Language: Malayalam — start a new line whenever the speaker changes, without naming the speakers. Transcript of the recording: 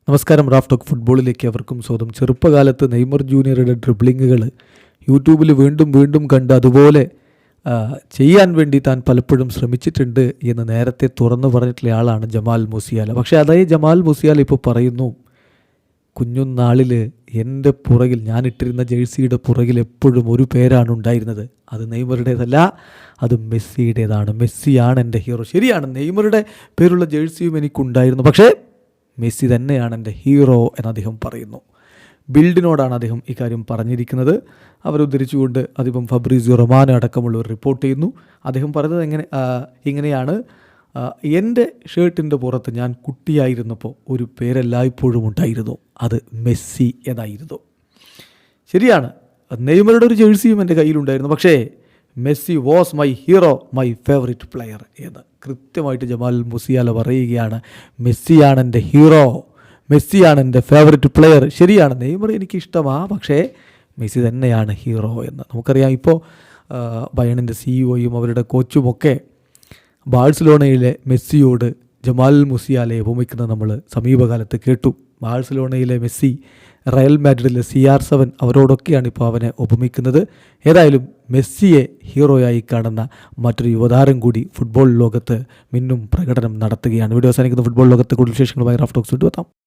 നമസ്കാരം. റാഫ് ടോക്ക് ഫുട്ബോളിലേക്ക് അവർക്കും സ്വാഗതം. ചെറുപ്പകാലത്ത് നെയ്മർ ജൂനിയറുടെ ഡ്രിബ്ലിങ്ങുകൾ യൂട്യൂബിൽ വീണ്ടും വീണ്ടും കണ്ട് അതുപോലെ ചെയ്യാൻ വേണ്ടി താൻ പലപ്പോഴും ശ്രമിച്ചിട്ടുണ്ട് എന്ന് നേരത്തെ തുറന്നു പറഞ്ഞിട്ടുള്ള ആളാണ് ജമാൽ മൂസിയാല. പക്ഷേ അതേ ജമാൽ മൂസിയാല ഇപ്പോൾ പറയുന്നു, കുഞ്ഞുനാളിൽ എൻ്റെ പുറകിൽ ഞാനിട്ടിരുന്ന ജേഴ്സിയുടെ പുറകിൽ എപ്പോഴും ഒരു പേരാണ് ഉണ്ടായിരുന്നത്. അത് നെയ്മറുടേതല്ല, അത് മെസ്സിയുടേതാണ്. മെസ്സിയാണ് എൻ്റെ ഹീറോ. ശരിയാണ്, നെയ്മറുടെ പേരുള്ള ജേഴ്സിയും എനിക്കുണ്ടായിരുന്നു, പക്ഷേ മെസ്സി തന്നെയാണ് എൻ്റെ ഹീറോ എന്ന് അദ്ദേഹം പറയുന്നു. ബിൽഡിനോടാണ് അദ്ദേഹം ഇക്കാര്യം പറഞ്ഞിരിക്കുന്നത്. അവരുദ്ധരിച്ചുകൊണ്ട് അതിപ്പം ഫബ്രീസിയോ റൊമാനോ അടക്കമുള്ളവർ റിപ്പോർട്ട് ചെയ്യുന്നു. അദ്ദേഹം പറഞ്ഞത് ഇങ്ങനെയാണ്: എൻ്റെ ഷർട്ടിൻ്റെ പുറത്ത് ഞാൻ കുട്ടിയായിരുന്നപ്പോൾ ഒരു പേരെല്ലായ്പ്പോഴും ഉണ്ടായിരുന്നു, അത് മെസ്സി എന്നായിരുന്നു. ശരിയാണ്, നെയ്മറുടെ ഒരു ജേഴ്സിയും എൻ്റെ കയ്യിലുണ്ടായിരുന്നു, പക്ഷേ Messi was my hero, my favourite player എന്ന് കൃത്യമായിട്ട് ജമാൽ മൂസിയാല പറയുകയാണ്. മെസ്സിയാണ് എൻ്റെ ഹീറോ, മെസ്സിയാണ് എൻ്റെ ഫേവറേറ്റ് പ്ലെയർ. ശരിയാണ്, നെയ്മർ എനിക്കിഷ്ടമാണ്, പക്ഷേ മെസ്സി തന്നെയാണ് ഹീറോ എന്ന് നമുക്കറിയാം. ഇപ്പോൾ ബയണിൻ്റെ സിഇഒയും അവരുടെ കോച്ചുമൊക്കെ ബാഴ്സലോണയിലെ മെസ്സിയോട് ജമാൽ മൂസിയാലയെ ഉപമിക്കുന്നത് നമ്മൾ സമീപകാലത്ത് കേട്ടു. ബാഴ്സലോണയിലെ മെസ്സി റയൽ മാഡ്രിഡിലെ CR7 അവരോടൊക്കെയാണ് ഇപ്പോൾ അവനെ ഉപമിക്കുന്നത്. ഏതായാലും മെസ്സിയെ ഹീറോയായി കാണുന്ന മറ്റൊരു യുവതാരം കൂടി ഫുട്ബോൾ ലോകത്ത് മിന്നും പ്രകടനം നടത്തുകയാണ്. വീഡിയോ അവസാനിക്കുന്ന ഫുട്ബോൾ ലോകത്ത് കൂടുതൽ വിശേഷങ്ങളുമായി റാഫ് ടോക്സ് കൊണ്ടുവെത്താം.